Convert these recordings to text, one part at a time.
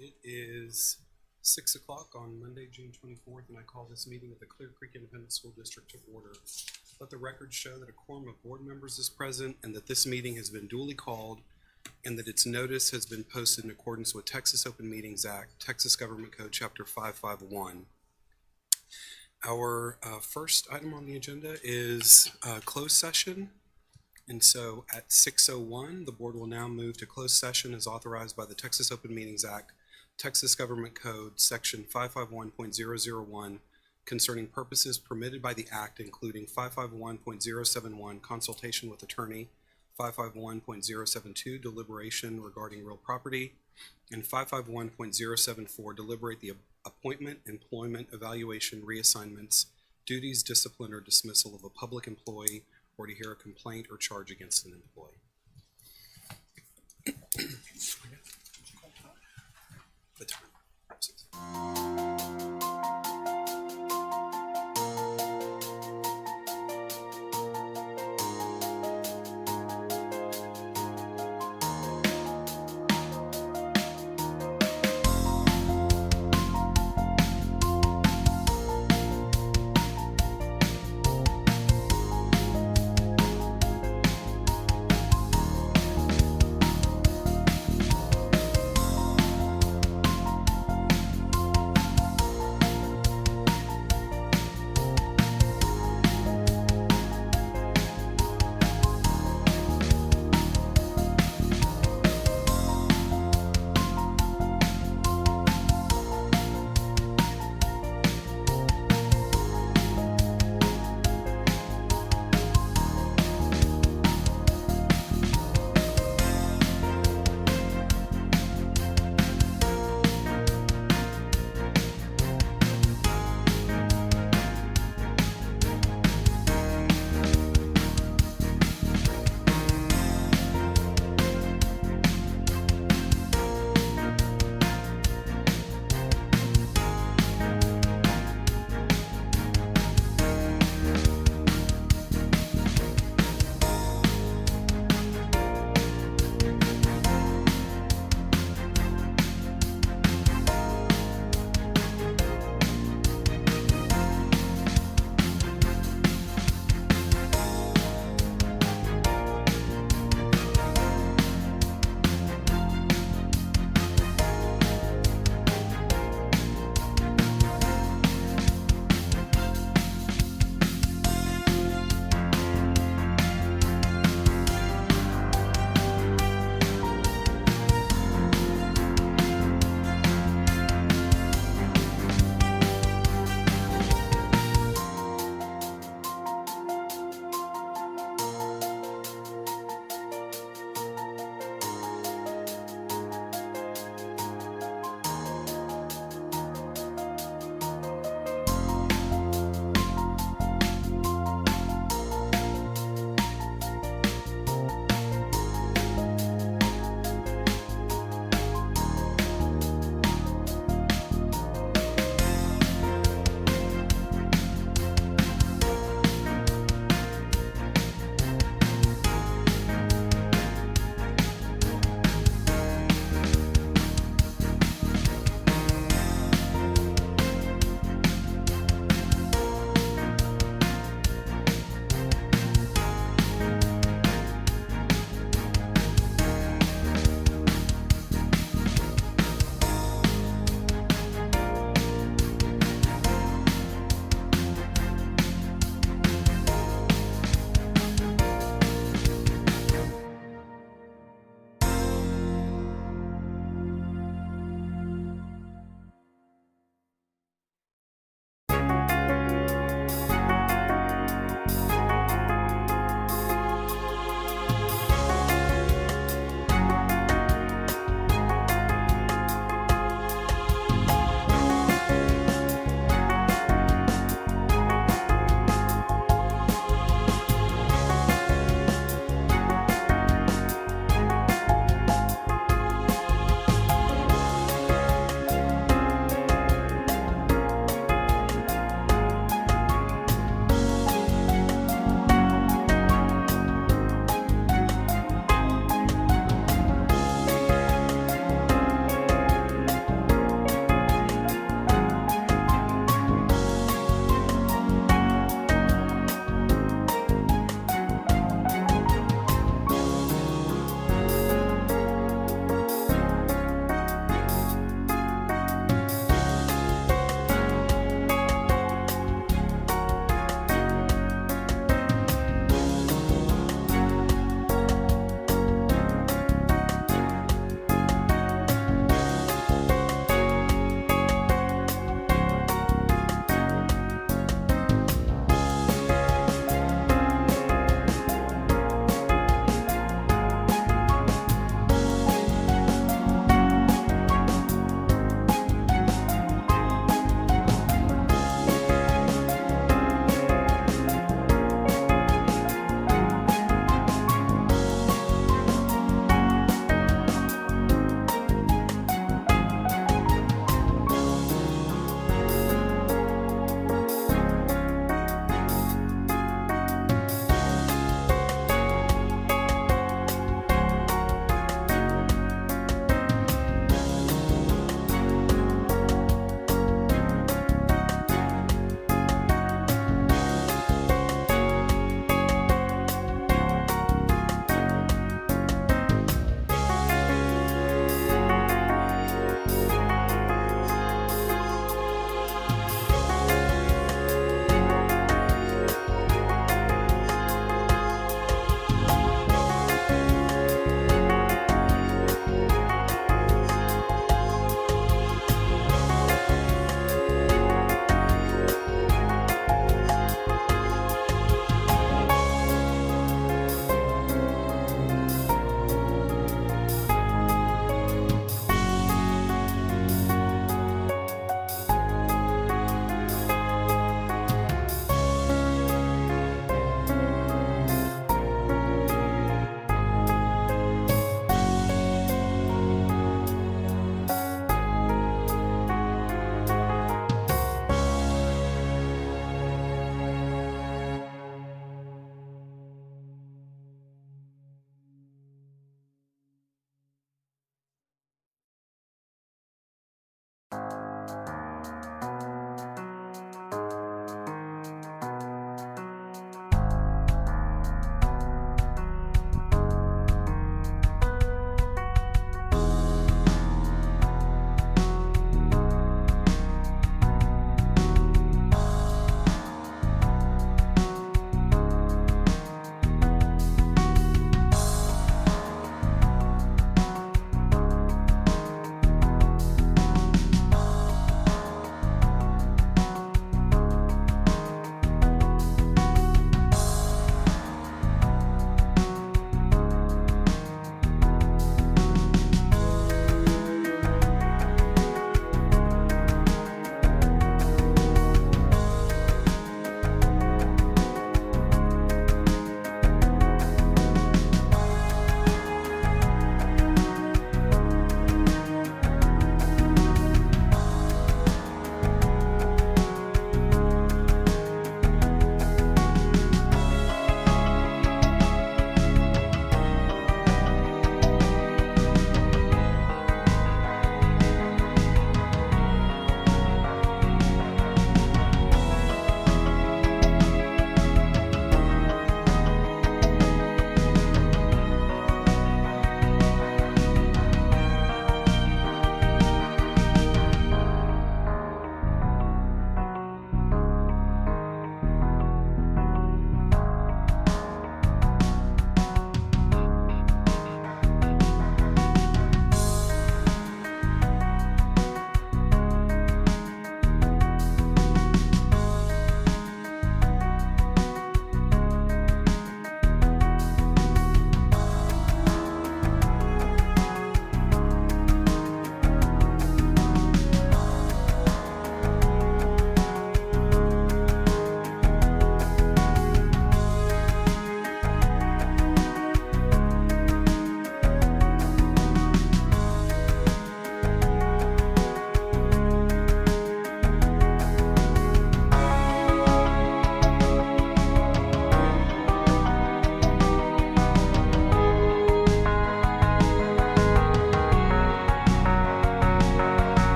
It is 6 o'clock on Monday, June 24th, and I call this meeting of the Clear Creek Independent School District to order. Let the record show that a quorum of board members is present and that this meeting has been duly called and that its notice has been posted in accordance with Texas Open Meetings Act, Texas Government Code Chapter 551. Our first item on the agenda is closed session. And so at 6:01, the board will now move to closed session as authorized by the Texas Open Meetings Act, Texas Government Code, Section 551.001, concerning purposes permitted by the Act, including 551.071, consultation with attorney, 551.072, deliberation regarding real property, and 551.074, deliberate the appointment, employment, evaluation, reassignments, duties, discipline, or dismissal of a public employee, or to hear a complaint or charge against an employee. The time.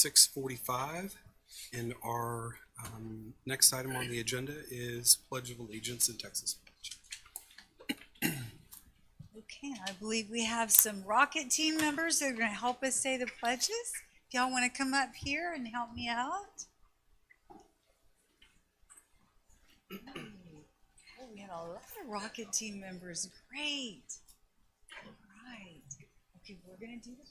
6:45, and our next item on the agenda is Pledge of Allegiance in Texas. Okay, I believe we have some Rocket team members that are going to help us say the pledges. If y'all want to come up here and help me out. Oh, we have a lot of Rocket team members. Great. All right. Okay, we're going to do the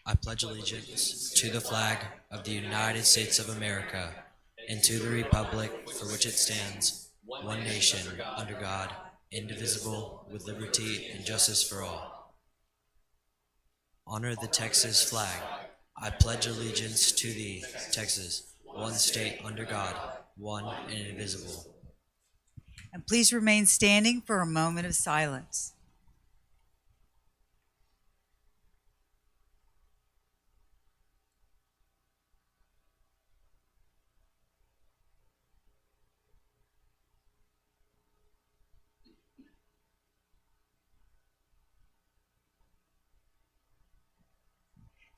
I pledge allegiance to the flag of the United States of America and to the republic for which it stands, one nation, under God, indivisible, with liberty and justice for all. Honor the Texas flag. I pledge allegiance to thee, Texas, one state under God, one and indivisible. And please remain standing for a moment of silence.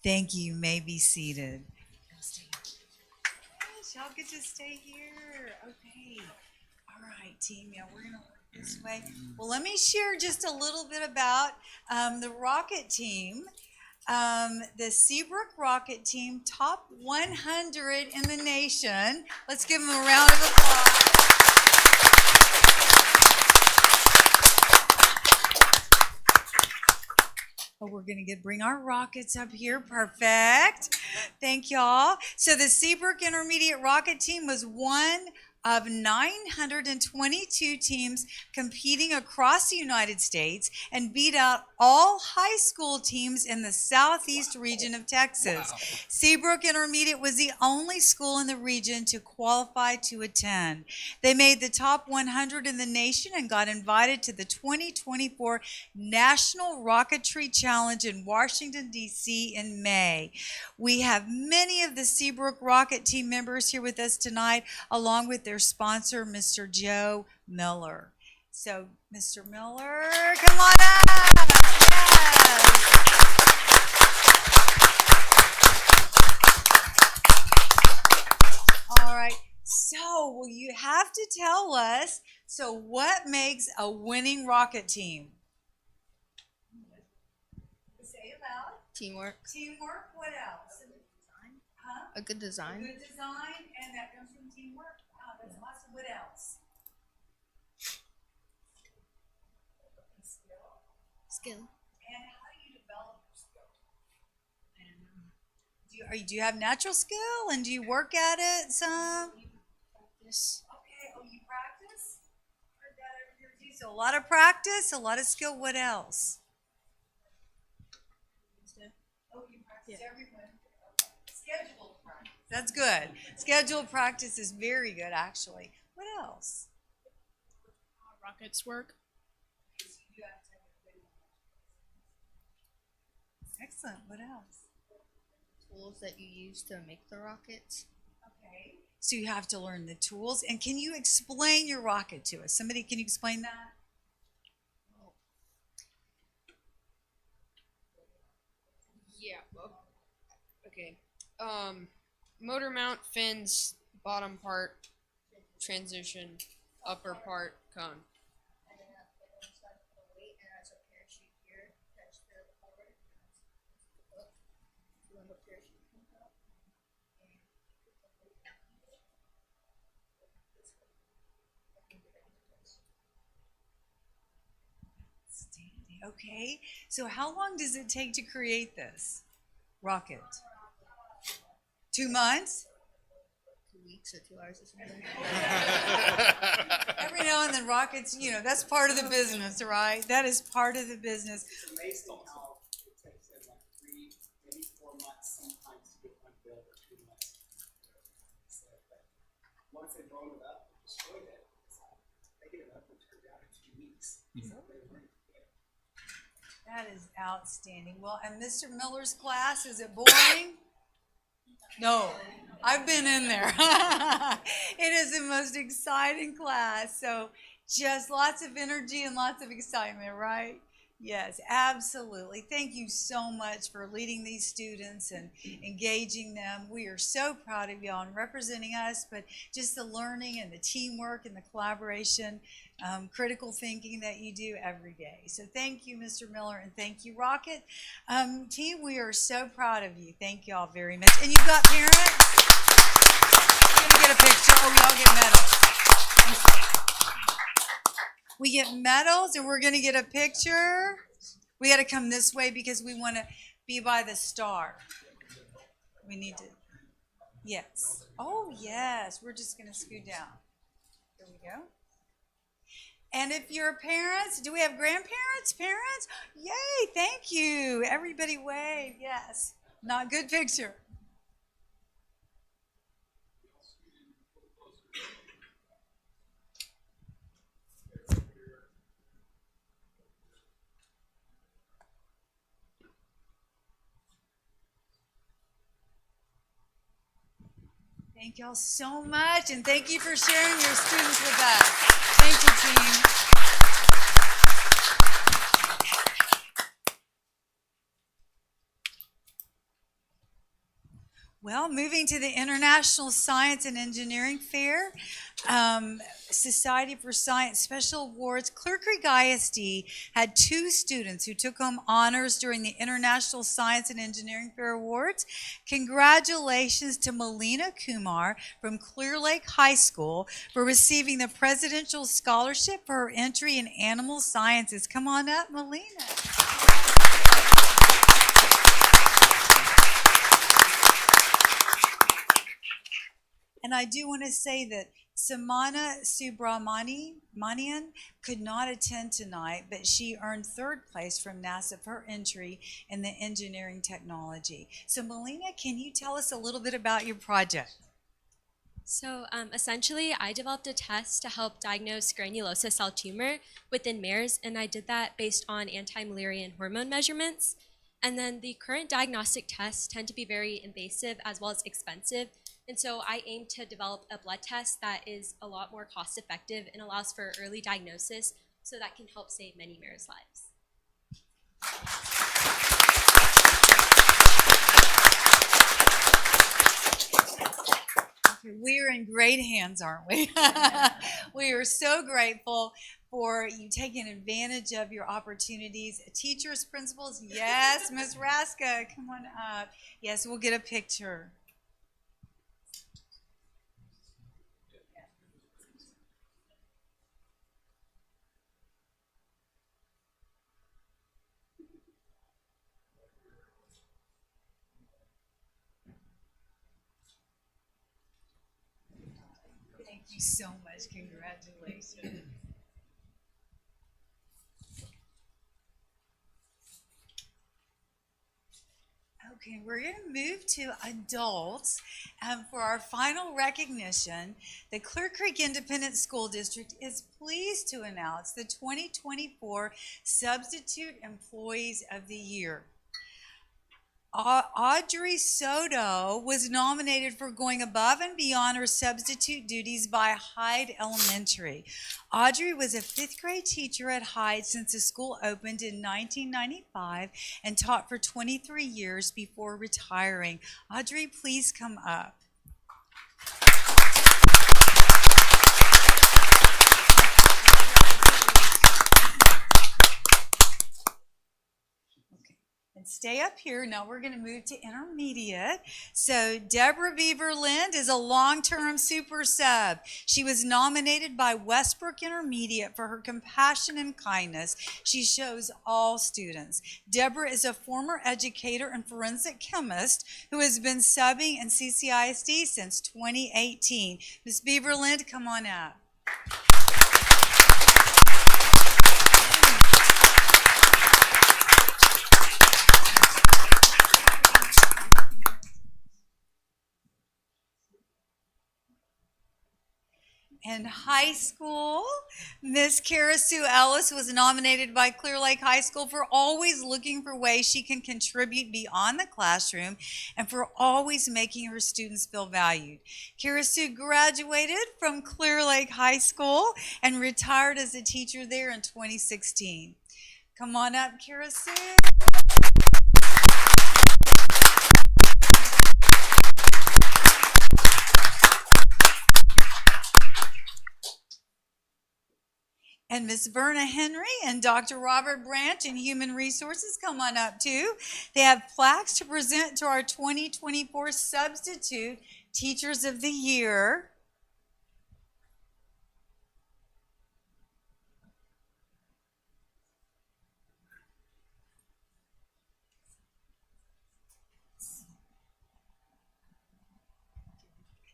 Thank you. You may be seated. Yes, y'all get to stay here. Okay. All right, team. Yeah, we're going to work this way. Well, let me share just a little bit about the Rocket team. The Seabrook Rocket team, top 100 in the nation. Let's give them a round of applause. Oh, we're going to bring our rockets up here. Perfect. Thank y'all. So the Seabrook Intermediate Rocket Team was one of 922 teams competing across the United States and beat out all high school teams in the southeast region of Texas. Wow. Seabrook Intermediate was the only school in the region to qualify to attend. They made the top 100 in the nation and got invited to the 2024 National Rocketry Challenge in Washington, D.C. in May. We have many of the Seabrook Rocket Team members here with us tonight, along with their sponsor, Mr. Joe Miller. So, Mr. Miller, come on up. Yes. All right. So, well, you have to tell us, so what makes a winning rocket team? Say it loud. Teamwork. Teamwork. What else? Huh? A good design. A good design, and that comes from teamwork. Wow, that's awesome. What else? Skill. And how do you develop your skill? I don't know. Do you have natural skill, and do you work at it some? Practice. Okay. Oh, you practice? Heard that over here too. So a lot of practice, a lot of skill. What else? Oh, you practice everyone. Scheduled practice. That's good. Scheduled practice is very good, actually. What else? Rockets work. Excellent. What else? Tools that you use to make the rockets. Okay. So you have to learn the tools. And can you explain your rocket to us? Somebody, can you explain that? Yeah. Okay. Motor mount, fins, bottom part, transition, upper part, cone. Okay. So how long does it take to create this rocket? 2 months? 2 weeks or 2 hours or something. Every now and then rockets, that's part of the business, right? That is part of the business. It's amazing how it takes them like 3, maybe 4 months sometimes to get one built, or 2 months. So, but once they blow it up and destroy it, they get it up and turned out in 2 weeks. So they learn. That is outstanding. Well, and Mr. Miller's class, is it boring? No, I've been in there. It is the most exciting class. So Just lots of energy and lots of excitement, right? Yes, absolutely. Thank you so much for leading these students and engaging them. We are so proud of y'all and representing us, but just the learning and the teamwork and the collaboration, critical thinking that you do every day. So thank you, Mr. Miller, and thank you, Rocket. Team, we are so proud of you. Thank y'all very much. And you've got parents? We're going to get a picture. Oh, we all get medals. We get medals and we're going to get a picture. We got to come this way because we want to be by the star. We need to. Yes. Oh, yes. We're just going to scoot down. There we go. And if you're parents, do we have grandparents? Parents? Yay. Thank you. Everybody wave. Yes. Not good picture. Thank y'all so much, and thank you for sharing your students with us. Thank you, team. Well, moving to the International Science and Engineering Fair, Society for Science Special Awards, Clear Creek ISD had 2 students who took home honors during the International Science and Engineering Fair Awards. Congratulations to Melina Kumar from Clear Lake High School for receiving the Presidential Scholarship for her entry in animal sciences. Come on up, Melina. And I do want to say that Samana Subramanian could not attend tonight, but she earned 3rd place from NASA for her entry in the engineering technology. So Melina, can you tell us a little bit about your project? So essentially, I developed a test to help diagnose granulosa cell tumor within mares, and I did that based on anti-Müllerian hormone measurements. And then the current diagnostic tests tend to be very invasive as well as expensive. And so I aim to develop a blood test that is a lot more cost effective and allows for early diagnosis, so that can help save many mares' lives. We are in great hands, aren't we? We are so grateful for you taking advantage of your opportunities. Teachers, principals, yes, Ms. Raska, come on up. Yes, we'll get a picture. Thank you so much. Congratulations. Okay, we're going to move to adults. For our final recognition, the Clear Creek Independent School District is pleased to announce the 2024 Substitute Employees of the Year. Audrey Soto was nominated for going above and beyond her substitute duties by Hyde Elementary. Audrey was a 5th grade teacher at Hyde since the school opened in 1995 and taught for 23 years before retiring. Audrey, please come up. And stay up here. Now we're going to move to intermediate. So Deborah Beaver Lind is a long-term super sub. She was nominated by Westbrook Intermediate for her compassion and kindness she shows all students. Deborah is a former educator and forensic chemist who has been subbing in CCISD since 2018. Ms. Beaver Lind, come on up. In high school, Miss Kara Sue Ellis was nominated by Clear Lake High School for always looking for ways she can contribute beyond the classroom and for always making her students feel valued. Kara Sue graduated from Clear Lake High School and retired as a teacher there in 2016. Come on up, Kara Sue. And Miss Verna Henry and Dr. Robert Branch in Human Resources, come on up too. They have plaques to present to our 2024 Substitute Teachers of the Year.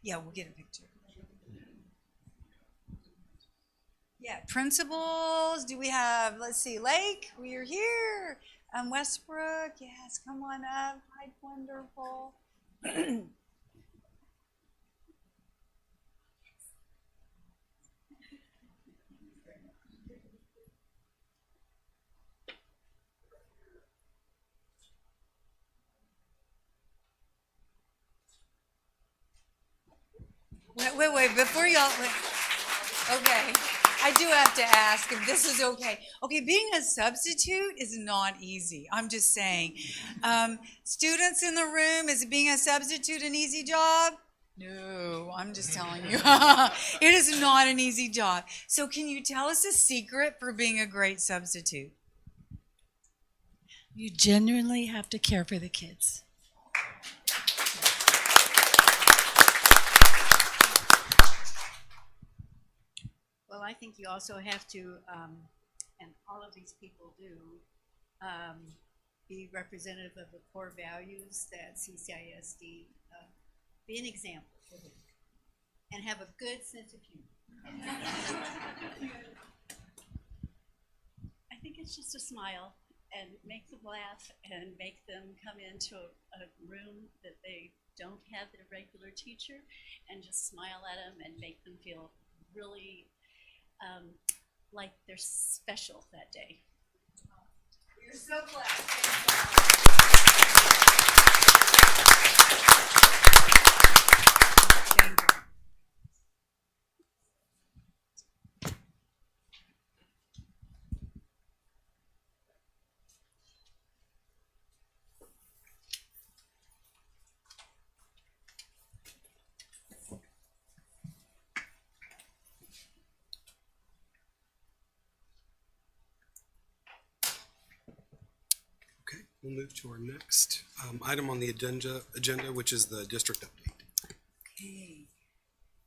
Yeah, we'll get a picture. Yeah, principals, do we have, let's see, Lake, we are here. Westbrook, yes, come on up. Hi, wonderful. Wait, before y'all, okay. I do have to ask if this is okay. Okay, being a substitute is not easy. I'm just saying. Students in the room, is being a substitute an easy job? No, I'm just telling you. It is not an easy job. So can you tell us a secret for being a great substitute? You genuinely have to care for the kids. Well, I think you also have to, and all of these people do, be representative of the core values that CCISD, be an example for them, and have a good sense of humor. I think it's just a smile and make them laugh and make them come into a room that they don't have their regular teacher and just smile at them and make them feel really like they're special that day. We're so glad. Thank you. Okay, we'll move to our next item on the agenda, which is the district update. Okay.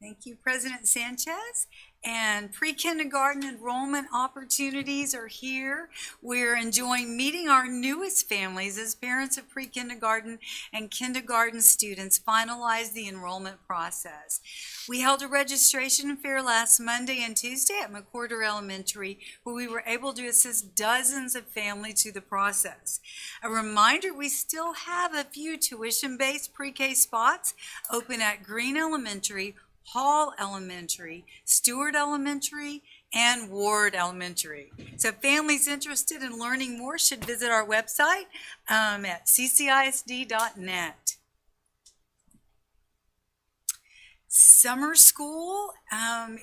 Thank you, President Sanchez. And pre-kindergarten enrollment opportunities are here. We're enjoying meeting our newest families as parents of pre-kindergarten and kindergarten students finalize the enrollment process. We held a registration fair last Monday and Tuesday at McWhorter Elementary, where we were able to assist dozens of families through the process. A reminder, we still have a few tuition-based pre-K spots open at Green Elementary, Hall Elementary, Stewart Elementary, and Ward Elementary. So families interested in learning more should visit our website at ccisd.net. Summer school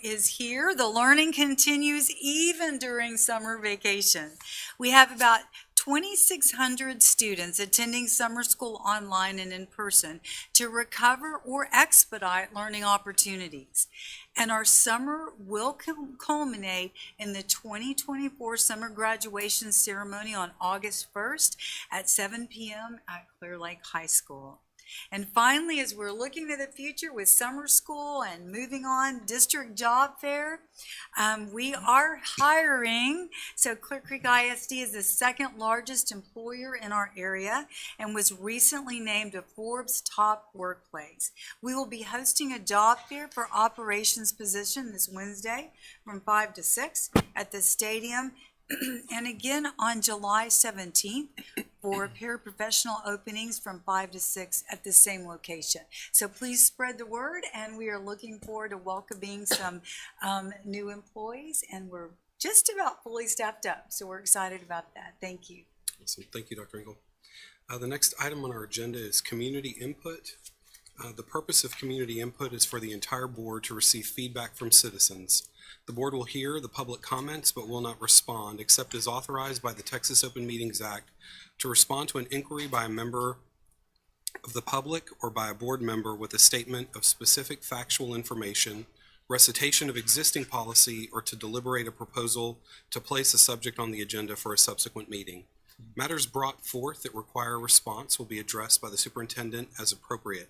is here. The learning continues even during summer vacation. We have about 2,600 students attending summer school online and in person to recover or expedite learning opportunities. And our summer will culminate in the 2024 summer graduation ceremony on August 1st at 7 p.m. at Clear Lake High School. And finally, as we're looking to the future with summer school and moving on, district job fair, we are hiring. So Clear Creek ISD is the second largest employer in our area and was recently named a Forbes top workplace. We will be hosting a job fair for operations position this Wednesday from 5 to 6 at the stadium. And again on July 17th for paraprofessional openings from 5 to 6 at the same location. So please spread the word, and we are looking forward to welcoming some new employees, and we're just about fully staffed up, so we're excited about that. Thank you. Awesome. Thank you, Dr. Engel. The next item on our agenda is community input. The purpose of community input is for the entire board to receive feedback from citizens. The board will hear the public comments but will not respond except as authorized by the Texas Open Meetings Act to respond to an inquiry by a member of the public or by a board member with a statement of specific factual information, recitation of existing policy, or to deliberate a proposal to place a subject on the agenda for a subsequent meeting. Matters brought forth that require a response will be addressed by the superintendent as appropriate.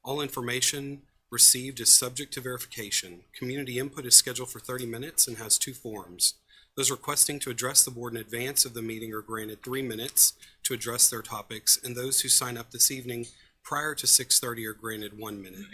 All information received is subject to verification. Community input is scheduled for 30 minutes and has 2 forms. Those requesting to address the board in advance of the meeting are granted 3 minutes to address their topics, and those who sign up this evening prior to 6:30 are granted 1 minute.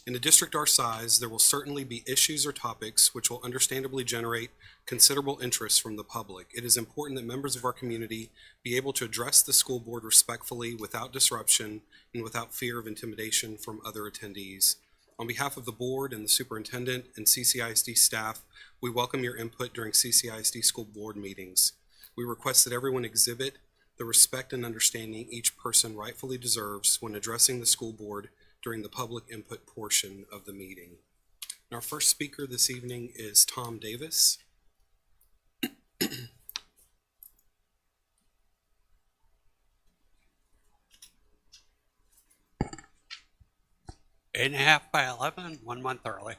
In a district our size, there will certainly be issues or topics which will understandably generate considerable interest from the public. It is important that members of our community be able to address the school board respectfully, without disruption, and without fear of intimidation from other attendees. On behalf of the board and the superintendent and CCISD staff, we welcome your input during CCISD school board meetings. We request that everyone exhibit the respect and understanding each person rightfully deserves when addressing the school board during the public input portion of the meeting. And our first speaker this evening is Tom Davis. 8.5 by 11, 1 month early.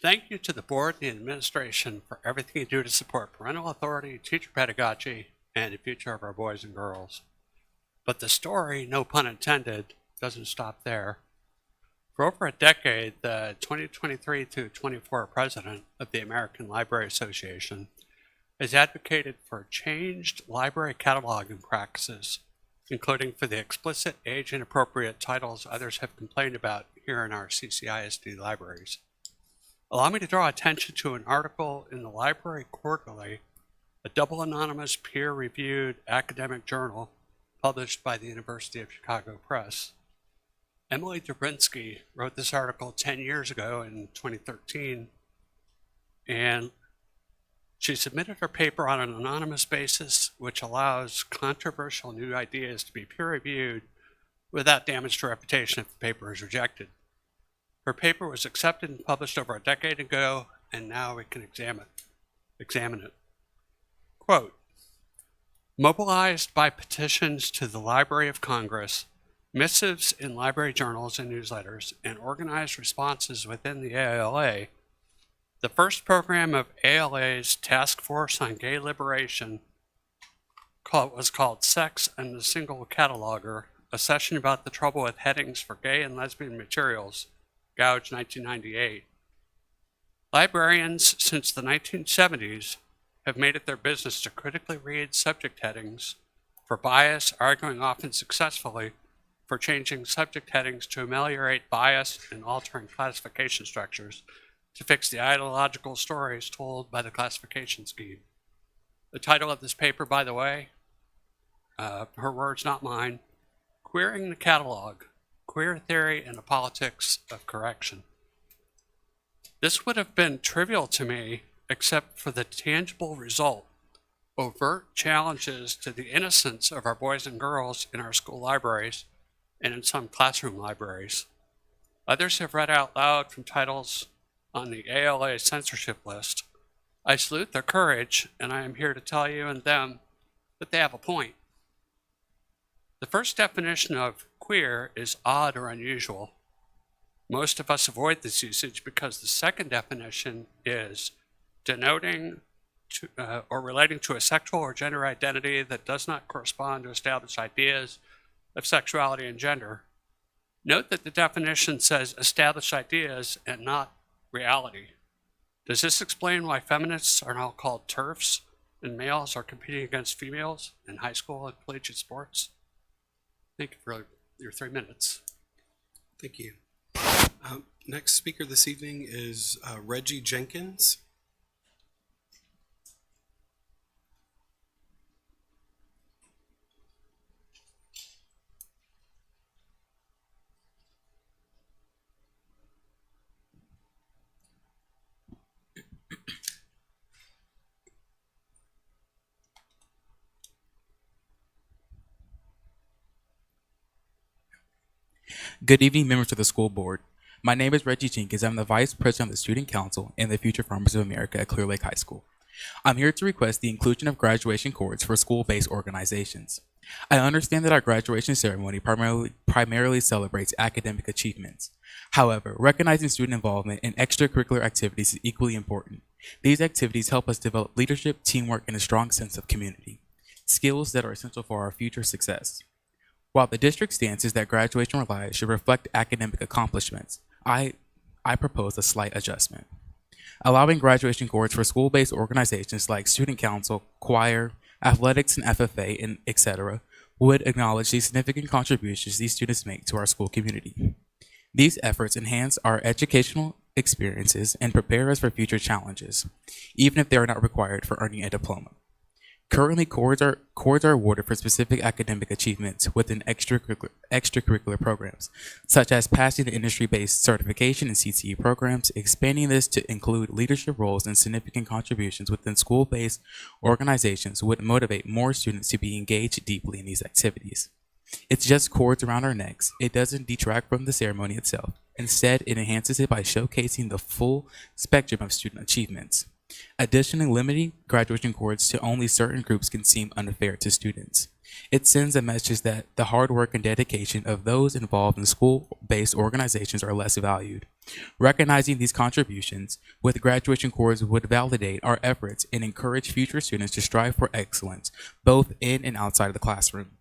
Thank you to the board and the administration for everything you do to support parental authority, teacher pedagogy, and the future of our boys and girls. But the story, no pun intended, doesn't stop there. For over a decade, the 2023-24 president of the American Library Association has advocated for changed library cataloging practices, including for the explicit age-inappropriate titles others have complained about here in our CCISD libraries. Allow me to draw attention to an article in the Library Quarterly, a double anonymous peer-reviewed academic journal published by the University of Chicago Press. Emily Dobrinsky wrote this article 10 years ago in 2013, and she submitted her paper on an anonymous basis, which allows controversial new ideas to be peer-reviewed without damage to reputation if the paper is rejected. Her paper was accepted and published over a decade ago, and now we can examine it. Quote, mobilized by petitions to the Library of Congress, missives in library journals and newsletters, and organized responses within the ALA, the first program of ALA's Task Force on Gay Liberation was called Sex and the Single Cataloger, a session about the trouble with headings for gay and lesbian materials, Gouge 1998. Librarians since the 1970s have made it their business to critically read subject headings for bias, arguing often successfully for changing subject headings to ameliorate bias and altering classification structures to fix the ideological stories told by the classification scheme. The title of this paper, by the way, her words, not mine, Queering the Catalog, Queer Theory and the Politics of Correction. This would have been trivial to me except for the tangible result, overt challenges to the innocence of our boys and girls in our school libraries and in some classroom libraries. Others have read out loud from titles on the ALA censorship list. I salute their courage, and I am here to tell you and them that they have a point. The first definition of queer is odd or unusual. Most of us avoid this usage because the second definition is denoting to, or relating to a sexual or gender identity that does not correspond to established ideas of sexuality and gender. Note that the definition says established ideas and not reality. Does this explain why feminists are now called TERFs and males are competing against females in high school and collegiate sports? Thank you for your 3 minutes. Thank you. Next speaker this evening is Reggie Jenkins. Good evening, members of the school board. My name is Reggie Jenkins. I'm the Vice President of the Student Council and the Future Farmers of America at Clear Lake High School. I'm here to request the inclusion of graduation chords for school-based organizations. I understand that our graduation ceremony primarily celebrates academic achievements. However, recognizing student involvement in extracurricular activities is equally important. These activities help us develop leadership, teamwork, and a strong sense of community, skills that are essential for our future success. While the district stance is that graduation reliance should reflect academic accomplishments, I propose a slight adjustment. Allowing graduation chords for school-based organizations like student council, choir, athletics and FFA, and etc. would acknowledge the significant contributions these students make to our school community. These efforts enhance our educational experiences and prepare us for future challenges, even if they are not required for earning a diploma. Currently, chords are awarded for specific academic achievements within extracurricular programs, such as passing the industry-based certification and CTE programs. Expanding this to include leadership roles and significant contributions within school-based organizations would motivate more students to be engaged deeply in these activities. It's just cords around our necks. It doesn't detract from the ceremony itself. Instead, it enhances it by showcasing the full spectrum of student achievements. Additionally, limiting graduation chords to only certain groups can seem unfair to students. It sends a message that the hard work and dedication of those involved in school-based organizations are less valued. Recognizing these contributions with graduation chords would validate our efforts and encourage future students to strive for excellence, both in and outside of the classroom.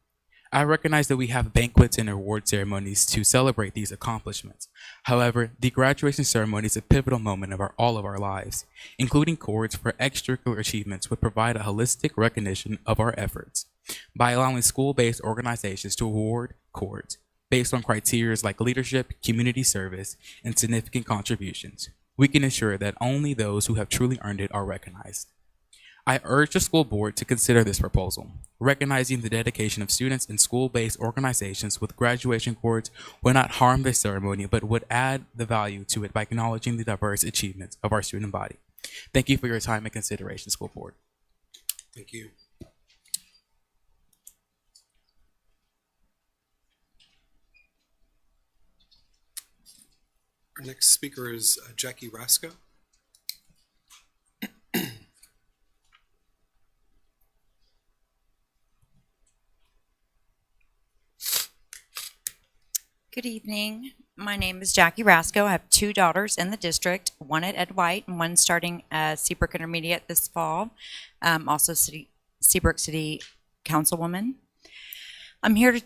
I recognize that we have banquets and award ceremonies to celebrate these accomplishments. However, the graduation ceremony is a pivotal moment of all of our lives. Including chords for extracurricular achievements would provide a holistic recognition of our efforts. By allowing school-based organizations to award chords based on criteria like leadership, community service, and significant contributions, we can ensure that only those who have truly earned it are recognized. I urge the school board to consider this proposal. Recognizing the dedication of students in school-based organizations with graduation chords would not harm the ceremony, but would add the value to it by acknowledging the diverse achievements of our student body. Thank you for your time and consideration, school board. Thank you. Our next speaker is Jackie Rasco. Good evening. My name is Jackie Rasco. I have two daughters in the district, one at Ed White and one starting Seabrook Intermediate this fall. Also Seabrook City Councilwoman. I'm here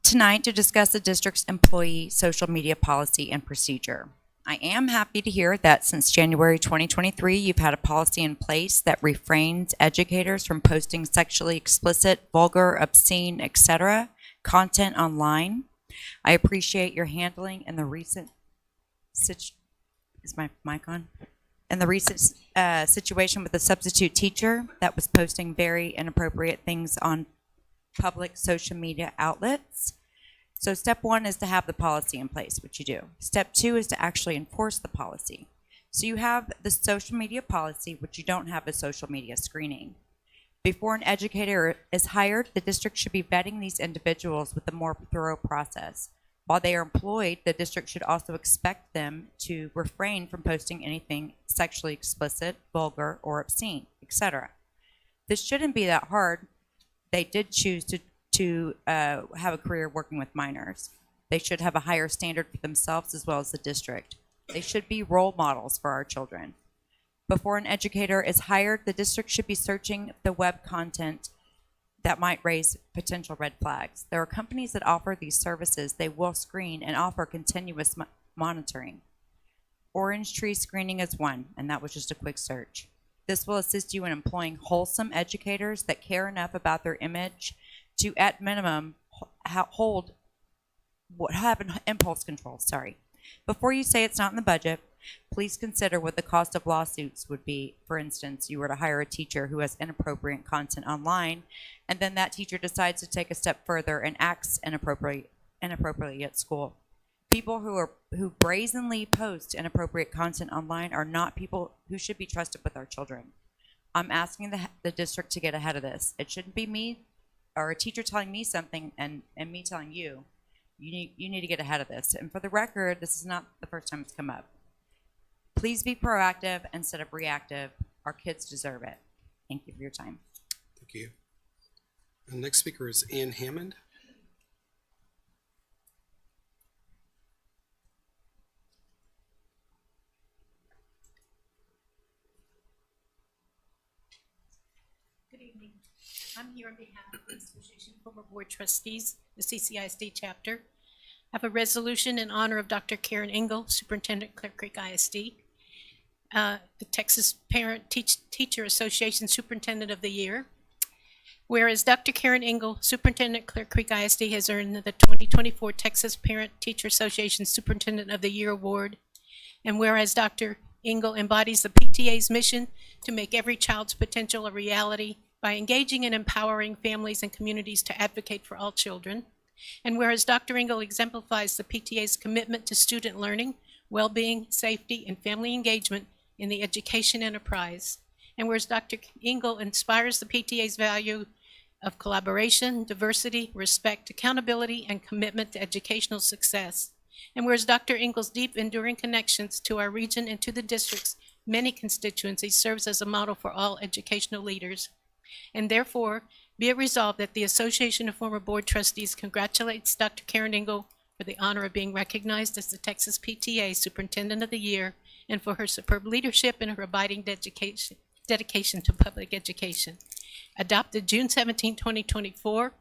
tonight to discuss the district's employee social media policy and procedure. I am happy to hear that since January 2023, you've had a policy in place that refrains educators from posting sexually explicit, vulgar, obscene, etc. content online. I appreciate your handling in the recent is my mic on? In the recent situation with a substitute teacher that was posting very inappropriate things on public social media outlets. So step one is to have the policy in place, which you do. Step two is to actually enforce the policy. So you have the social media policy, which you don't have a social media screening. Before an educator is hired, the district should be vetting these individuals with a more thorough process. While they are employed, the district should also expect them to refrain from posting anything sexually explicit, vulgar, or obscene, etc. This shouldn't be that hard. They did choose to have a career working with minors. They should have a higher standard for themselves as well as the district. They should be role models for our children. Before an educator is hired, the district should be searching the web content that might raise potential red flags. There are companies that offer these services. They will screen and offer continuous monitoring. Orange Tree Screening is one, and that was just a quick search. This will assist you in employing wholesome educators that care enough about their image to, at minimum, have an impulse control. Before you say it's not in the budget, please consider what the cost of lawsuits would be. For instance, you were to hire a teacher who has inappropriate content online, and then that teacher decides to take a step further and acts inappropriately at school. People who brazenly post inappropriate content online are not people who should be trusted with our children. I'm asking the district to get ahead of this. It shouldn't be me or a teacher telling me something and me telling you. You need to get ahead of this. And for the record, this is not the first time it's come up. Please be proactive instead of reactive. Our kids deserve it. Thank you for your time. Thank you. The next speaker is Ann Hammond. Good evening. I'm here on behalf of the Association of Former Board Trustees, the CCISD chapter. I have a resolution in honor of Dr. Karen Engel, Superintendent, Clear Creek ISD. The Texas Parent Teacher Association Superintendent of the Year. Whereas Dr. Karen Engel, Superintendent, Clear Creek ISD, has earned the 2024 Texas Parent Teacher Association Superintendent of the Year Award. And whereas Dr. Engel embodies the PTA's mission to make every child's potential a reality by engaging and empowering families and communities to advocate for all children. And whereas Dr. Engel exemplifies the PTA's commitment to student learning, well-being, safety, and family engagement in the education enterprise. And whereas Dr. Engel inspires the PTA's value of collaboration, diversity, respect, accountability, and commitment to educational success. And whereas Dr. Engel's deep, enduring connections to our region and to the district's many constituencies serves as a model for all educational leaders. And therefore, be it resolved that the Association of Former Board Trustees congratulates Dr. Karen Engel for the honor of being recognized as the Texas PTA Superintendent of the Year and for her superb leadership and her abiding dedication to public education. Adopted June 17, 2024.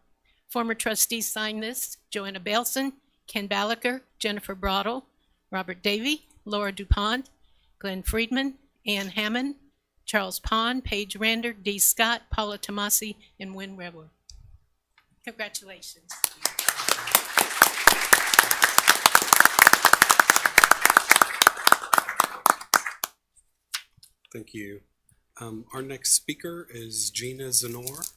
Former trustees signed this: Joanna Bailson, Ken Ballaker, Jennifer Broddle, Robert Davey, Laura DuPont, Glenn Friedman, Ann Hammond, Charles Pond, Paige Rander, Dee Scott, Paula Tomasi, and Wynn Rebel. Congratulations. Thank you. Our next speaker is Gina Zanor.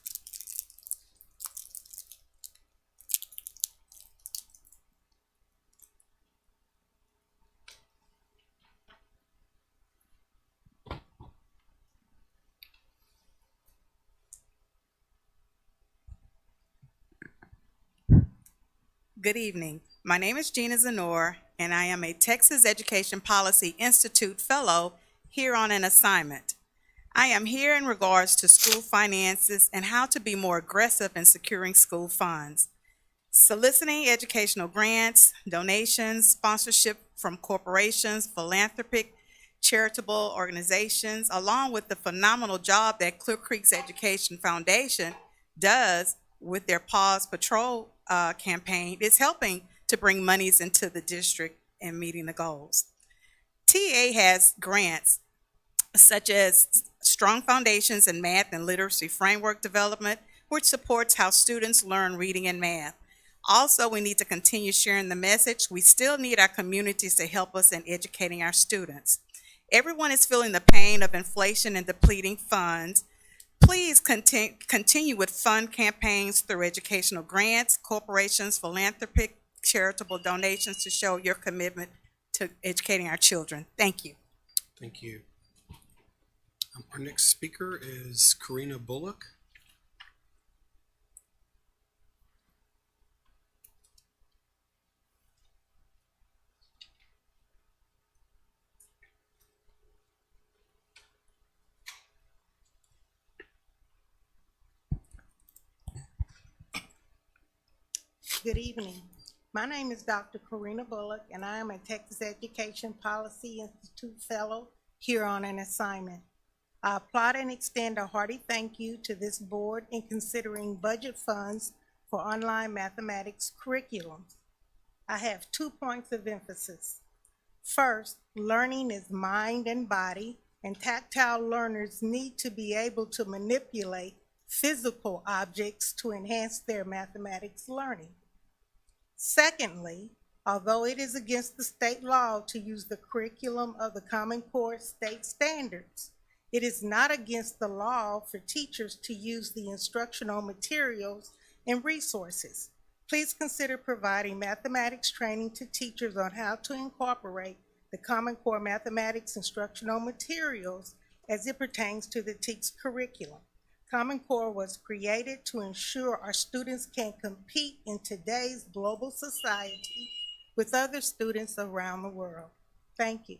Good evening. My name is Gina Zanor, and I am a Texas Education Policy Institute Fellow here on an assignment. I am here in regards to school finances and how to be more aggressive in securing school funds. Soliciting educational grants, donations, sponsorship from corporations, philanthropic, charitable organizations, along with the phenomenal job that Clear Creek's Education Foundation does with their Pause Patrol campaign, is helping to bring monies into the district and meeting the goals. TA has grants such as Strong Foundations in Math and Literacy Framework Development, which supports how students learn reading and math. Also, we need to continue sharing the message. We still need our communities to help us in educating our students. Everyone is feeling the pain of inflation and depleting funds. Please continue with fund campaigns through educational grants, corporations, philanthropic, charitable donations to show your commitment to educating our children. Thank you. Thank you. Our next speaker is Karina Bullock. Good evening. My name is Dr. Karina Bullock, and I am a Texas Education Policy Institute Fellow here on an assignment. I applaud and extend a hearty thank you to this board in considering budget funds for online mathematics curriculums. I have 2 points of emphasis. First, learning is mind and body, and tactile learners need to be able to manipulate physical objects to enhance their mathematics learning. Secondly, although it is against the state law to use the curriculum of the Common Core state standards, it is not against the law for teachers to use the instructional materials and resources. Please consider providing mathematics training to teachers on how to incorporate the Common Core mathematics instructional materials as it pertains to the TEKS curriculum. Common Core was created to ensure our students can compete in today's global society with other students around the world. Thank you.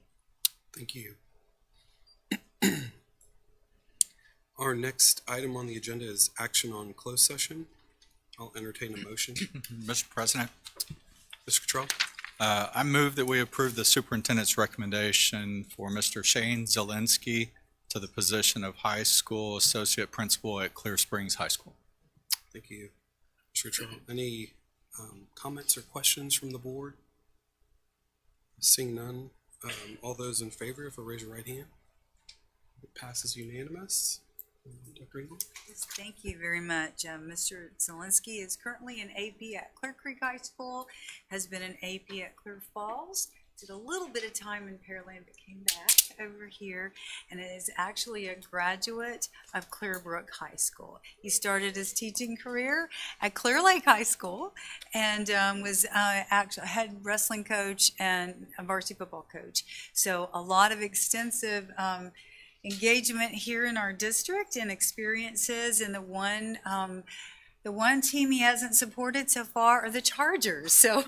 Thank you. Our next item on the agenda is action on closed session. I'll entertain a motion. Mr. President, Mr. Cottrell? I move that we approve the superintendent's recommendation for Mr. Shane Zielinski to the position of high school associate principal at Clear Springs High School. Thank you. Mr. Cottrell, any comments or questions from the board? Seeing none, all those in favor, if you raise your right hand. It passes unanimous. Dr. Engel? Yes, thank you very much. Mr. Zielinski is currently an AP at Clear Creek High School, has been an AP at Clear Falls, did a little bit of time in Pearland, but came back over here, and is actually a graduate of Clearbrook High School. He started his teaching career at Clear Lake High School, and was actually head wrestling coach and a varsity football coach. So a lot of extensive engagement here in our district and experiences. And the one team he hasn't supported so far are the Chargers. So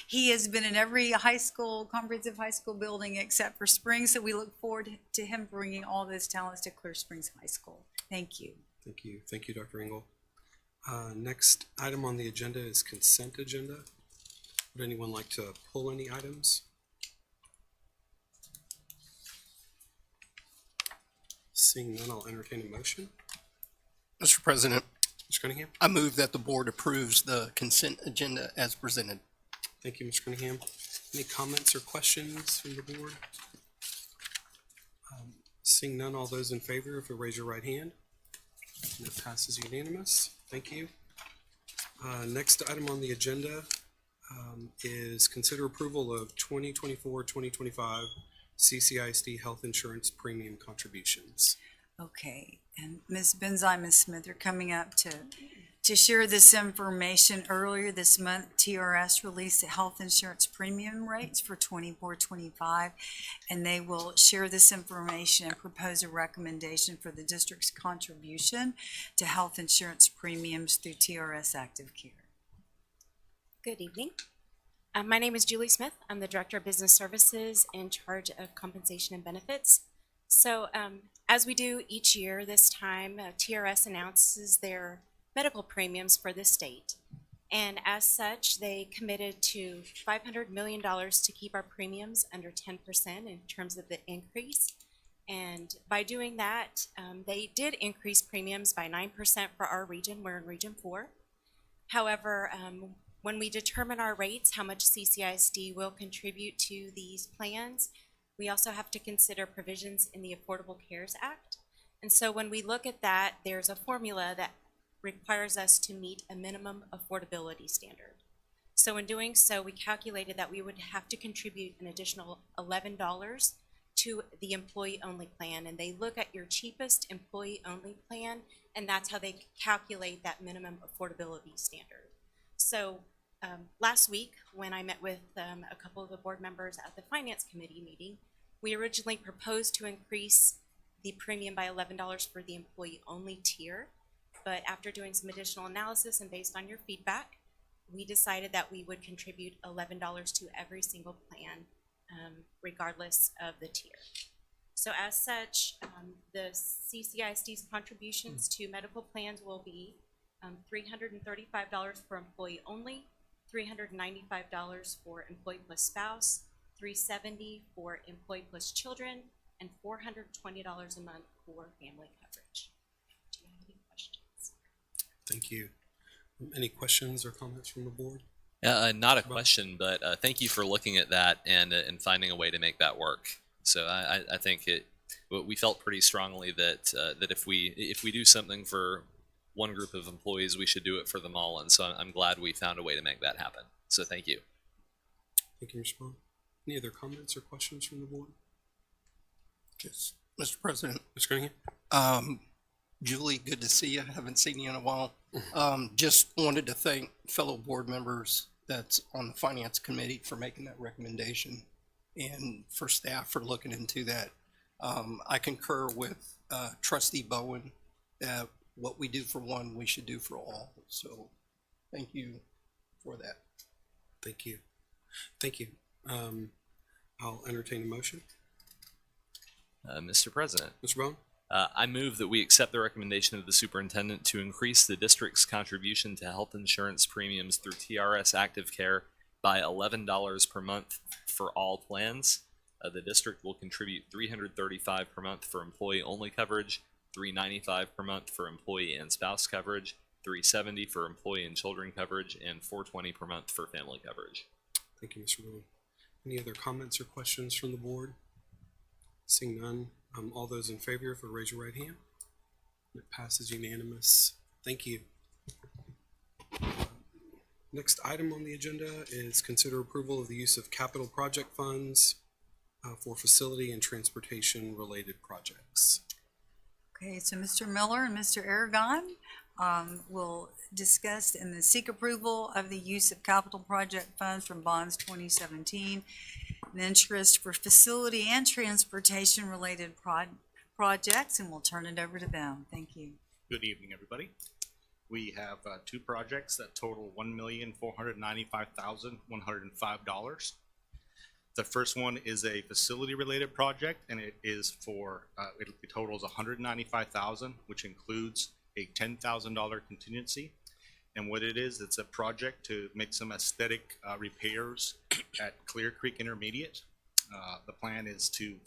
he has been in every high school, comprehensive high school building except for Springs. So we look forward to him bringing all those talents to Clear Springs High School. Thank you. Thank you. Thank you, Dr. Engel. Next item on the agenda is consent agenda. Would anyone like to pull any items? Seeing none, I'll entertain a motion. Mr. President, Mr. Cunningham? I move that the board approves the consent agenda as presented. Thank you, Mr. Cunningham. Any comments or questions from the board? Seeing none, all those in favor, if you raise your right hand. And it passes unanimous. Thank you. Next item on the agenda is consider approval of 2024-2025 CCISD health insurance premium contributions. Okay, and Ms. Benzai and Ms. Smith are coming up to share this information. Earlier this month, TRS released the health insurance premium rates for 24-25, and they will share this information and propose a recommendation for the district's contribution to health insurance premiums through TRS Active Care. Good evening. My name is Julie Smith. I'm the Director of Business Services in charge of compensation and benefits. So as we do each year this time, TRS announces their medical premiums for the state. And as such, they committed to $500 million to keep our premiums under 10% in terms of the increase. And by doing that, they did increase premiums by 9% for our region. We're in Region 4. However, when we determine our rates, how much CCISD will contribute to these plans, we also have to consider provisions in the Affordable Cares Act. And so when we look at that, there's a formula that requires us to meet a minimum affordability standard. So in doing so, we calculated that we would have to contribute an additional $11 to the employee-only plan. And they look at your cheapest employee-only plan, and that's how they calculate that minimum affordability standard. So last week, when I met with a couple of the board members at the Finance Committee meeting, we originally proposed to increase the premium by $11 for the employee-only tier. But after doing some additional analysis and based on your feedback, we decided that we would contribute $11 to every single plan, regardless of the tier. So as such, the CCISD's contributions to medical plans will be $335 for employee only, $395 for employee plus spouse, $370 for employee plus children, and $420 a month for family coverage. Do you have any questions? Thank you. Any questions or comments from the board? Not a question, but thank you for looking at that and finding a way to make that work. So I think we felt pretty strongly that that if we do something for one group of employees, we should do it for them all. And so I'm glad we found a way to make that happen. So thank you. Thank you, Mr. Bond. Any other comments or questions from the board? Yes, Mr. President. Mr. Cunningham? Julie, good to see you. Haven't seen you in a while. Just wanted to thank fellow board members that's on the Finance Committee for making that recommendation and for staff for looking into that. I concur with Trustee Bowen that what we do for one, we should do for all. So thank you for that. Thank you. Thank you. I'll entertain a motion. Mr. President, Mr. Bone? I move that we accept the recommendation of the superintendent to increase the district's contribution to health insurance premiums through TRS Active Care by $11 per month for all plans. The district will contribute $335 per month for employee-only coverage, $395 per month for employee and spouse coverage, $370 for employee and children coverage, and $420 per month for family coverage. Thank you, Mr. Bone. Any other comments or questions from the board? Seeing none, all those in favor, if you'll raise your right hand. It passes unanimous. Thank you. Next item on the agenda is consider approval of the use of capital project funds for facility and transportation related projects. Okay, so Mr. Miller and Mr. Aragon will discuss and seek approval of the use of capital project funds from bonds 2017 and interest for facility and transportation related projects, and we'll turn it over to them. Thank you. Good evening, everybody. We have two projects that total $1,495,105. The first one is a facility-related project, and it is for it totals $195,000, which includes a $10,000 contingency. And what it is, it's a project to make some aesthetic repairs at Clear Creek Intermediate. The plan is to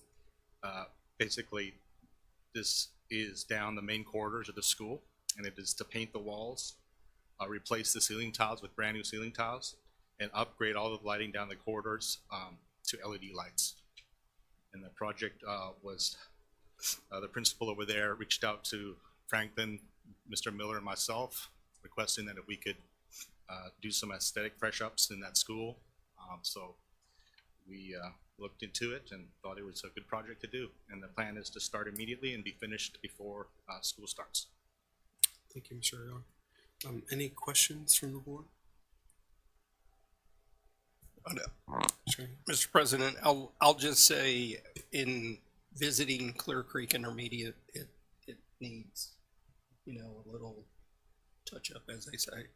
basically, this is down the main corridors of the school, and it is to paint the walls, replace the ceiling tiles with brand new ceiling tiles, and upgrade all the lighting down the corridors to LED lights. And the project was, the principal over there reached out to Franklin, Mr. Miller, and myself, requesting that if we could do some aesthetic fresh ups in that school. So we looked into it and thought it was a good project to do. And the plan is to start immediately and be finished before school starts. Thank you, Mr. Aragon. Any questions from the board? Sure. Mr. President, I'll just say, in visiting Clear Creek Intermediate, it needs, a little touch up, as they say.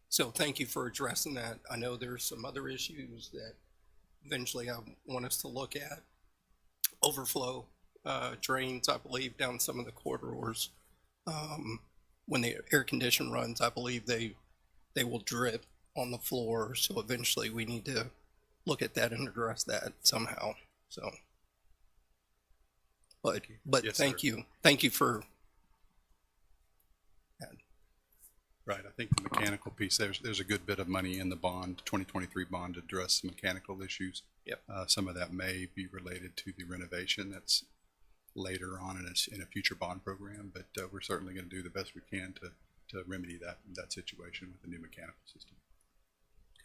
So thank you for addressing that. I know there's some other issues that eventually I want us to look at. Overflow drains, I believe, down some of the corridors. When the air condition runs, I believe they will drip on the floor. So eventually we need to look at that and address that somehow. So, but Yes, thank sir. you. Thank you for that. Right, I think the mechanical piece, there's a good bit of money in the bond, 2023 bond, to address the mechanical issues. Yep. Some of that may be related to the renovation that's later on in a future bond program, but we're certainly going to do the best we can to remedy that situation with the new mechanical system.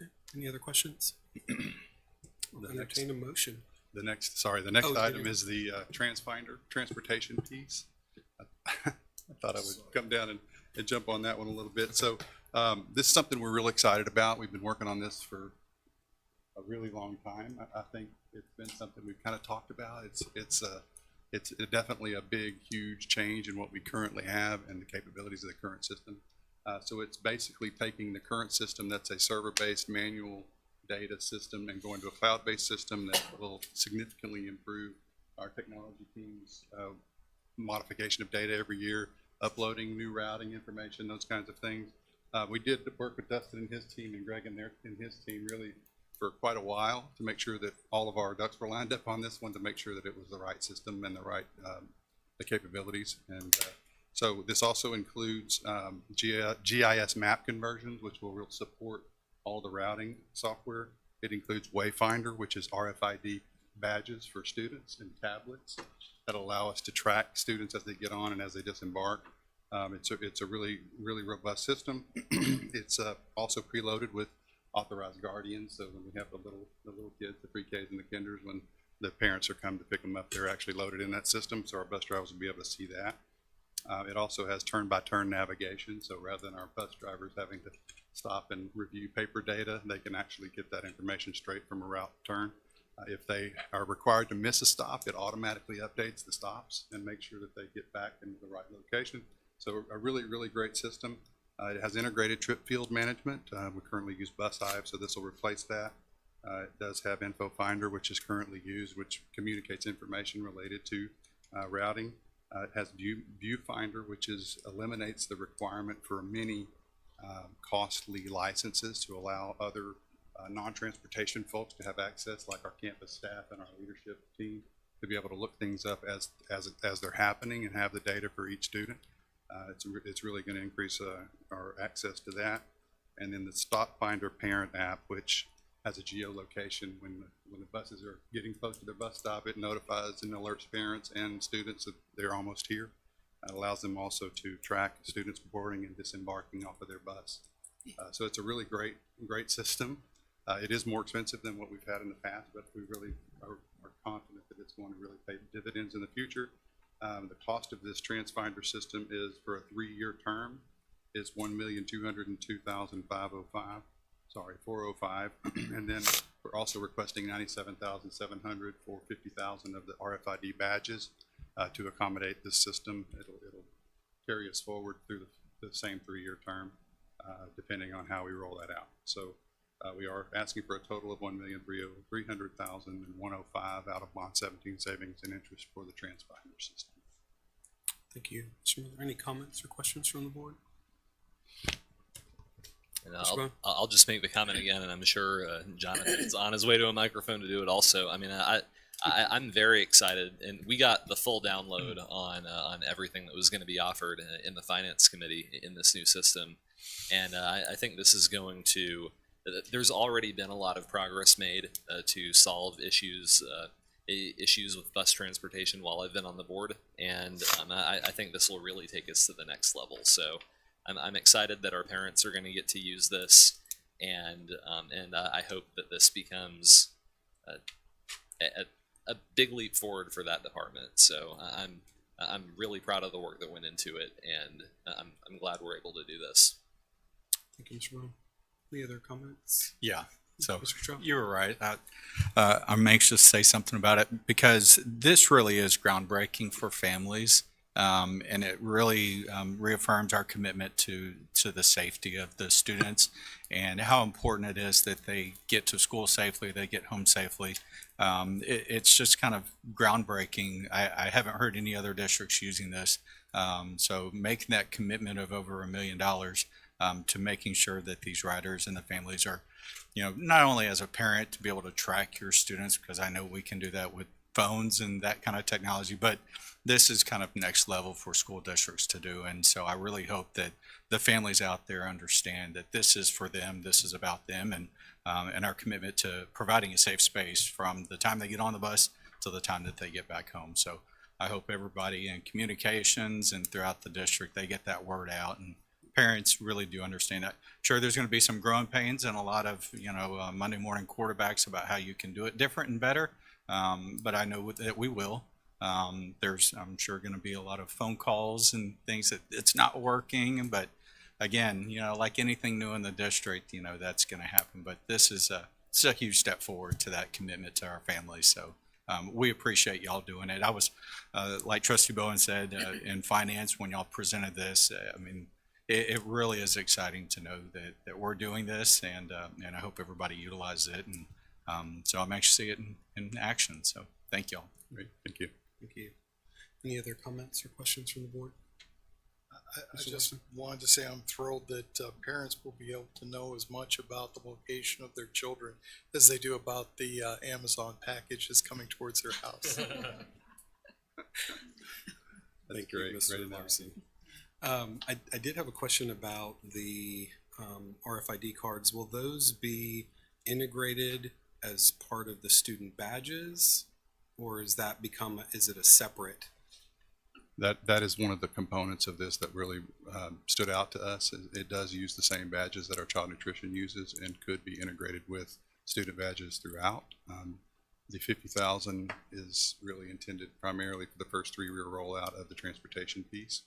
Okay. Any other questions? I'll entertain a motion. The next item yeah. is the transportation piece. I thought I would come down and jump on that one a little bit. So this is something we're really excited about. We've been working on this for a really long time. I think it's been something we've kind of talked about. It's definitely a big, huge change in what we currently have and the capabilities of the current system. So it's basically taking the current system that's a server-based manual data system and going to a cloud-based system that will significantly improve our technology team's modification of data every year, uploading new routing information, those kinds of things. We did work with Dustin and his team and Greg and his team really for quite a while to make sure that all of our ducks were lined up on this one, to make sure that it was the right system and the right the capabilities. And so this also includes GIS map conversions, which will support all the routing software. It includes Wayfinder, which is RFID badges for students and tablets that allow us to track students as they get on and as they disembark. It's a really, really robust system. It's also preloaded with authorized guardians, so when we have the little kids, the pre-Ks and the kinders, when the parents are coming to pick them up, they're actually loaded in that system, so our bus drivers will be able to see that. It also has turn-by-turn navigation, so rather than our bus drivers having to stop and review paper data, they can actually get that information straight from a route turn. If they are required to miss a stop, it automatically updates the stops and makes sure that they get back into the right location. So a really, really great system. It has integrated trip field management. We currently use Bus Hive, so this will replace that. It does have Info Finder, which is currently used, which communicates information related to routing. It has Viewfinder, which eliminates the requirement for many costly licenses to allow other non-transportation folks to have access, like our campus staff and our leadership team, to be able to look things up as they're happening and have the data for each student. It's really going to increase our access to that. And then the Stop Finder parent app, which has a geolocation. When the buses are getting close to their bus stop, it notifies and alerts parents and students that they're almost here. It allows them also to track students boarding and disembarking off of their bus. So it's a really great system. It is more expensive than what we've had in the past, but we really are confident that it's going to really pay dividends in the future. The cost of this TransFinder system is, for a 3-year term, is $1,202,505. Sorry, 405. And then we're also requesting $97,700 for 50,000 of the RFID badges to accommodate this system. It'll carry us forward through the same 3-year term, depending on how we roll that out. So we are asking for a total of $1,300,105 out of Bond 17 savings and interest for the TransFinder system. Thank you. Are there any comments or questions from the board? And I'll just make the comment again, and I'm sure Jonathan's on his way to a microphone to do it also. I mean, I'm very excited, and we got the full download on everything that was going to be offered in the Finance Committee in this new system. And I think this is going to, there's already been a lot of progress made to solve issues with bus transportation while I've been on the board, and I think this will really take us to the next level. So I'm excited that our parents are going to get to use this, and I hope that this becomes a big leap forward for that department. So I'm really proud of the work that went into it, and I'm glad we're able to do this. Thank you, Mr. Brown. Any other comments? Yeah. So Mr. Trump? you were right. I'm anxious to say something about it because this really is groundbreaking for families, and it really reaffirms our commitment to the safety of the students and how important it is that they get to school safely, they get home safely. It's just kind of groundbreaking. I haven't heard any other districts using this. So making that commitment of over $1 million to making sure that these riders and the families are, not only as a parent to be able to track your students, because I know we can do that with phones and that kind of technology, but this is kind of next level for school districts to do. And so I really hope that the families out there understand that this is for them, this is about them, and our commitment to providing a safe space from the time they get on the bus to the time that they get back home. So I hope everybody in communications and throughout the district, they get that word out, and parents really do understand that. Sure, there's going to be some growing pains and a lot of, Monday morning quarterbacks about how you can do it different and better, but I know that we will. There's, I'm sure, going to be a lot of phone calls and things that it's not working, but again, like anything new in the district, that's going to happen. But this is a huge step forward to that commitment to our families. So we appreciate y'all doing it. I was, like Trustee Bowen said, in finance when y'all presented this, it really is exciting to know that we're doing this, and I hope everybody utilizes it. And so I'm anxious to see it in action. So thank y'all. Great, thank you. Thank you. Any other comments or questions from the board? I just wanted to say I'm thrilled that parents will be able to know as much about the location of their children as they do about the Amazon package that's coming towards their house. Thank you, Mr. Larson. I did have a question about the RFID cards. Will those be integrated as part of the student badges, or is it a separate? That is one of the components of this that really stood out to us. It does use the same badges that our child nutrition uses and could be integrated with student badges throughout. The 50,000 is really intended primarily for the first 3-year rollout of the transportation piece.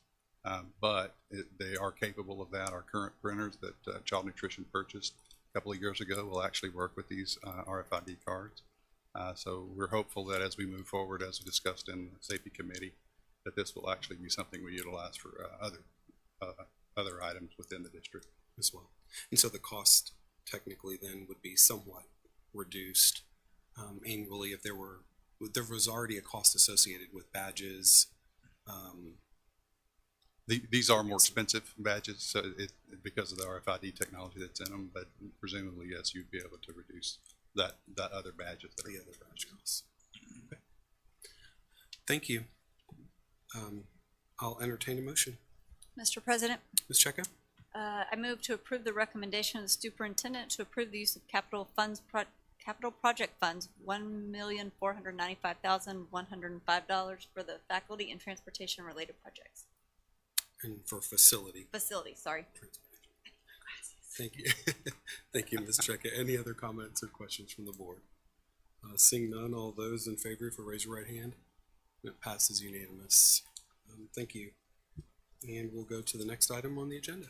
But they are capable of that. Our current printers that child nutrition purchased a couple of years ago will actually work with these RFID cards. So we're hopeful that as we move forward, as we discussed in the safety committee, that this will actually be something we utilize for other other items within the district. as well. And so the cost technically then would be somewhat reduced annually if there was already a cost associated with badges. These are more expensive badges, so because of the RFID technology that's in them, but presumably, yes, you'd be able to reduce that other badges. The other badge costs. Okay. Thank you. I'll entertain a motion. Mr. President, Ms. Checa? I move to approve the recommendation of the superintendent to approve the use of capital project funds, $1,495,105 for the faculty and transportation related projects. And for facility. Facility, sorry. Thank you. Thank you, Ms. Checa. Any other comments or questions from the board? Seeing none, all those in favor, if you raise your right hand. It passes unanimous. Thank you. And we'll go to the next item on the agenda.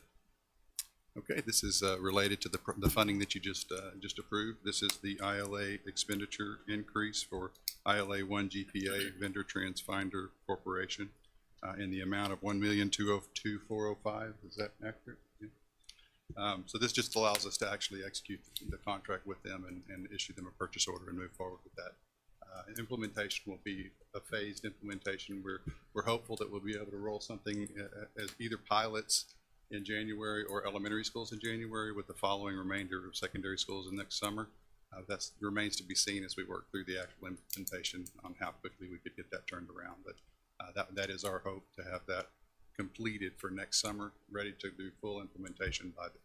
Okay, this is related to the funding that you just approved. This is the ILA expenditure increase for ILA 1 GPA Vendor Transfinder Corporation in the amount of $1,202,405. Is that accurate? Yeah. So this just allows us to actually execute the contract with them and issue them a purchase order and move forward with that. Implementation will be a phased implementation. We're hopeful that we'll be able to roll something as either pilots in January or elementary schools in January, with the following remainder of secondary schools in next summer. That remains to be seen as we work through the actual implementation on how quickly we could get that turned around. But that is our hope, to have that completed for next summer, ready to do full implementation by the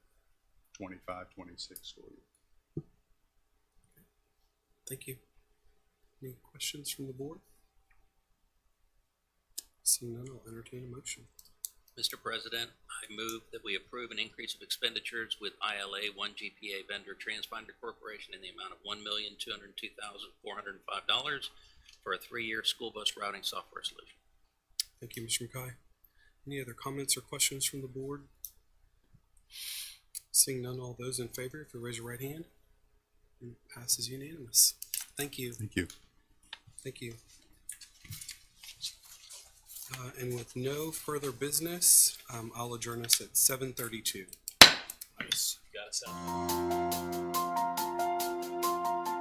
25-26 school year. Thank you. Any questions from the board? Seeing none, I'll entertain a motion. Mr. President, I move that we approve an increase of expenditures with ILA 1 GPA Vendor Transfinder Corporation in the amount of $1,202,405 for a 3-year school bus routing software solution. Thank you, Mr. McKay. Any other comments or questions from the board? Seeing none, all those in favor, if you raise your right hand. It passes unanimous. Thank you. Thank you. Thank you. And with no further business, I'll adjourn us at 7:32. Nice. Got it set.